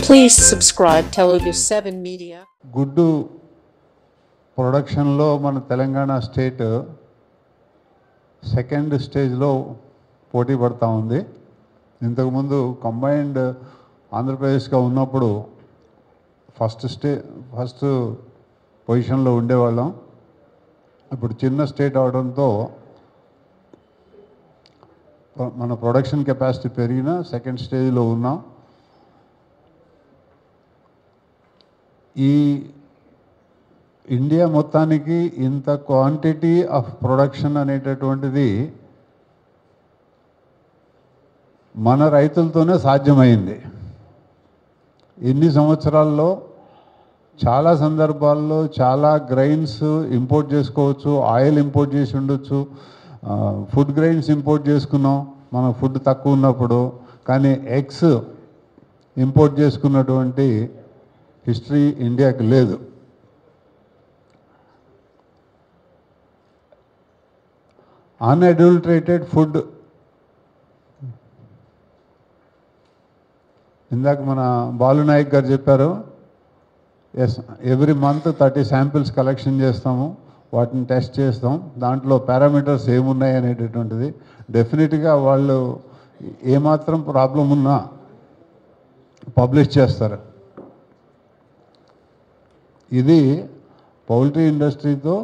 Please subscribe Telugu 7 Media. గుడ్డు ప్రొడక్షన్లో మన తెలంగాణ స్టేట్ సెకండ్ స్టేజ్లో పోటీ పడుతూ ఉంది. ఇంతకుముందు కంబైన్డ్ ఆంధ్రప్రదేశ్గా ఉన్నప్పుడు ఫస్ట్ పొజిషన్లో ఉండేవాళ్ళం. ఇప్పుడు చిన్న స్టేట్ అవడంతో మన ప్రొడక్షన్ కెపాసిటీ పెరిగిన సెకండ్ స్టేజ్లో ఉన్నాం. ఈ ఇండియా మొత్తానికి ఇంత క్వాంటిటీ ఆఫ్ ప్రొడక్షన్ అనేటటువంటిది మన రైతులతోనే సాధ్యమైంది. ఇన్ని సంవత్సరాల్లో చాలా సందర్భాల్లో చాలా గ్రైన్స్ ఇంపోర్ట్ చేసుకోవచ్చు, ఆయిల్ ఇంపోర్ట్ చేసి ఉండొచ్చు, ఫుడ్ గ్రైన్స్ ఇంపోర్ట్ చేసుకున్నాం మన ఫుడ్ తక్కువ ఉన్నప్పుడు. కానీ ఎగ్స్ ఇంపోర్ట్ చేసుకున్నటువంటి హిస్టరీ ఇండియాకి లేదు. అన్అడల్టరేటెడ్ ఫుడ్, ఇందాక మన బాలునాయక్ గారు చెప్పారు, yes, every month 30 samples collection చేస్తాము, వాటిని టెస్ట్ చేస్తాం, దాంట్లో పారామీటర్స్ ఏమున్నాయి అనేటటువంటిది డెఫినెట్గా వాళ్ళు ఏమాత్రం ప్రాబ్లం ఉన్నా పబ్లిష్ చేస్తారు. ఇది పౌల్ట్రీ ఇండస్ట్రీతో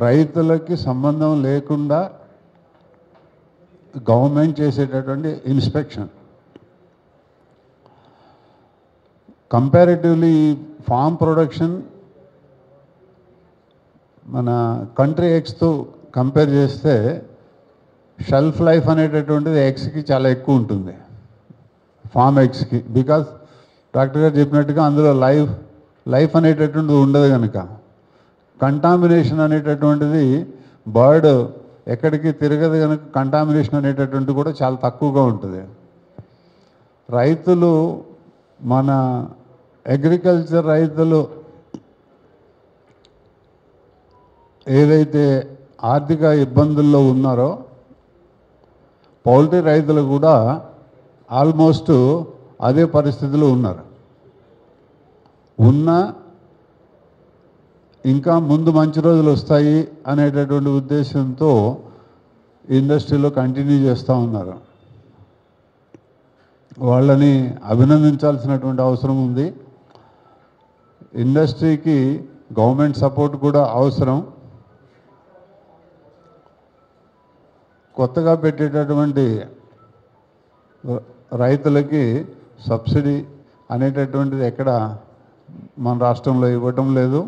రైతులకి సంబంధం లేకుండా గవర్నమెంట్ చేసేటటువంటి ఇన్స్పెక్షన్. కంపారిటివ్లీ ఫామ్ ప్రొడక్షన్ మన కంట్రీ ఎగ్స్తో కంపేర్ చేస్తే షెల్ఫ్ లైఫ్ అనేటటువంటిది ఎగ్స్కి చాలా ఎక్కువ ఉంటుంది, ఫామ్ ఎగ్స్కి. బికాజ్ డాక్టర్ గారు చెప్పినట్టుగా అందులో లైఫ్ అనేటటువంటిది ఉండదు కనుక కంటామినేషన్ అనేటటువంటిది బర్డ్ ఎక్కడికి తిరగదు కనుక కంటామినేషన్ అనేటటువంటిది కూడా చాలా తక్కువగా ఉంటుంది. రైతులు, మన అగ్రికల్చర్ రైతులు ఏదైతే ఆర్థిక ఇబ్బందుల్లో ఉన్నారో పౌల్ట్రీ రైతులు కూడా ఆల్మోస్ట్ అదే పరిస్థితిలో ఉన్నారు. ఇంకా ముందు మంచి రోజులు వస్తాయి అనేటటువంటి ఉద్దేశంతో ఇండస్ట్రీలో కంటిన్యూ చేస్తూ ఉన్నారు. వాళ్ళని అభినందించాల్సినటువంటి అవసరం ఉంది. ఇండస్ట్రీకి గవర్నమెంట్ సపోర్ట్ కూడా అవసరం. కొత్తగా పెట్టేటటువంటి రైతులకి సబ్సిడీ అనేటటువంటిది ఎక్కడ మన రాష్ట్రంలో ఇవ్వటం లేదు.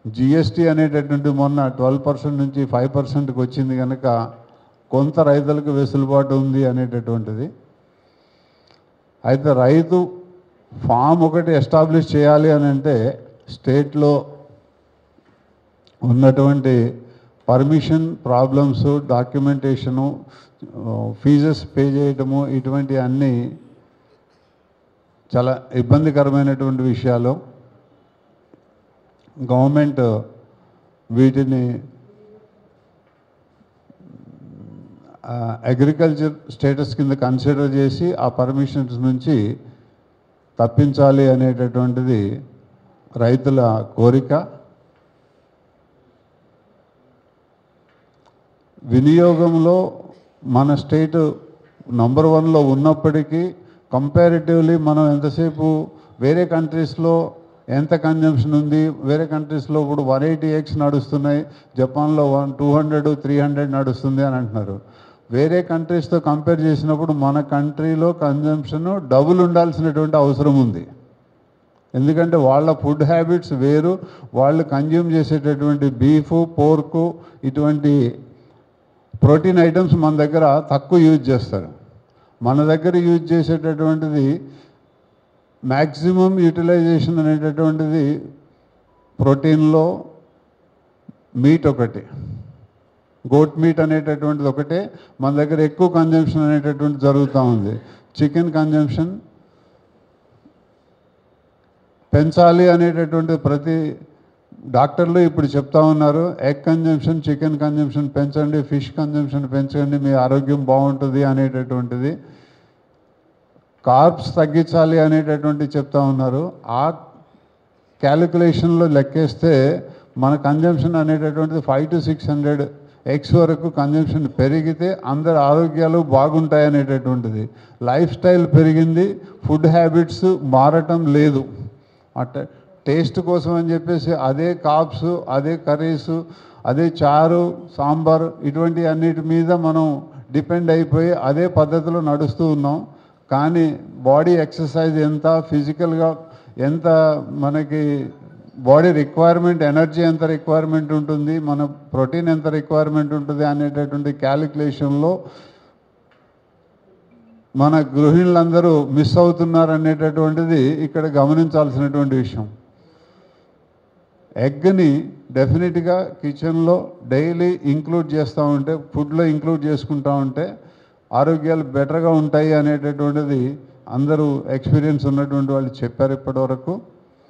జిఎస్టీ అనేటటువంటి మొన్న 12% నుంచి 5%కి వచ్చింది కనుక కొంత రైతులకు వెసులుబాటు ఉంది అనేటటువంటిది. అయితే రైతు ఫామ్ ఒకటి ఎస్టాబ్లిష్ చేయాలి అని అంటే స్టేట్లో ఉన్నటువంటి permission problems, documentation, fees pay చేయటము, ఇటువంటి అన్నీ చాలా ఇబ్బందికరమైనటువంటి విషయాలు. గవర్నమెంట్ వీటిని అగ్రికల్చర్ స్టేటస్ కింద కన్సిడర్ చేసి ఆ పర్మిషన్స్ నుంచి తప్పించాలి అనేటటువంటిది రైతుల కోరిక. వినియోగంలో మన స్టేట్ నంబర్ 1లో ఉన్నప్పటికీ కంపారిటివ్లీ మనం ఎంతసేపు వేరే కంట్రీస్లో ఎంత కన్జంప్షన్ ఉంది, వేరే కంట్రీస్లో ఇప్పుడు 180 ఎగ్స్ నడుస్తున్నాయి, జపాన్లో 200, 300 నడుస్తుంది అని అంటున్నారు. వేరే కంట్రీస్తో కంపేర్ చేసినప్పుడు మన కంట్రీలో కన్జంప్షన్ డబుల్ ఉండాల్సినటువంటి అవసరం ఉంది. ఎందుకంటే వాళ్ళ ఫుడ్ హ్యాబిట్స్ వేరు, వాళ్ళు కన్జ్యూమ్ చేసేటటువంటి బీఫ్, పోర్కు, ఇటువంటి ప్రోటీన్ ఐటమ్స్ మన దగ్గర తక్కువ యూజ్ చేస్తారు. మన దగ్గర యూజ్ చేసేటటువంటిది మ్యాక్సిమం యూటిలైజేషన్ అనేటటువంటిది ప్రోటీన్లో మీట్ ఒకటి, గోట్ మీట్ అనేటటువంటిది ఒకటే మన దగ్గర ఎక్కువ కన్జంప్షన్ అనేటటువంటి జరుగుతూ ఉంది. చికెన్ కన్జంప్షన్ పెంచాలి అనేటటువంటి ప్రతి డాక్టర్లు ఇప్పుడు చెప్తా ఉన్నారు, ఎగ్ కన్జంప్షన్, చికెన్ కన్జంప్షన్ పెంచండి, ఫిష్ కన్జంప్షన్ పెంచండి, మీ ఆరోగ్యం బాగుంటుంది అనేటటువంటిది. కార్బ్స్ తగ్గించాలి అనేటటువంటి చెప్తా ఉన్నారు. ఆ క్యాలిక్యులేషన్లో లెక్కేస్తే మన కన్జంప్షన్ అనేటటువంటిది 500 to 600 ఎక్స్ వరకు కన్జంప్షన్ పెరిగితే అందరి ఆరోగ్యాలు బాగుంటాయి అనేటటువంటిది. లైఫ్ స్టైల్ పెరిగింది, ఫుడ్ హ్యాబిట్స్ మారటం లేదు. అట్ట టేస్ట్ కోసం అని చెప్పేసి అదే కాప్స్, అదే కర్రీస్, అదే చారు, సాంబార్ ఇటువంటి అన్నిటి మీద మనం డిపెండ్ అయిపోయి అదే పద్ధతిలో నడుస్తూ ఉన్నాం. కానీ బాడీ ఎక్సర్సైజ్ ఎంత, ఫిజికల్గా ఎంత మనకి బాడీ రిక్వైర్మెంట్, ఎనర్జీ ఎంత రిక్వైర్మెంట్ ఉంటుంది, మన ప్రోటీన్ ఎంత రిక్వైర్మెంట్ ఉంటుంది అనేటటువంటి క్యాలిక్యులేషన్లో మన గృహిణులందరూ మిస్ అవుతున్నారు అనేటటువంటిది ఇక్కడ గమనించాల్సినటువంటి విషయం. ఎగ్ని డెఫినెట్గా కిచెన్లో డైలీ ఇంక్లూడ్ చేస్తూ ఉంటే, ఫుడ్లో ఇంక్లూడ్ చేసుకుంటూ ఉంటే ఆరోగ్యాలు బెటర్గా ఉంటాయి అనేటటువంటిది అందరూ ఎక్స్పీరియన్స్ ఉన్నటువంటి వాళ్ళు చెప్పారు ఇప్పటివరకు.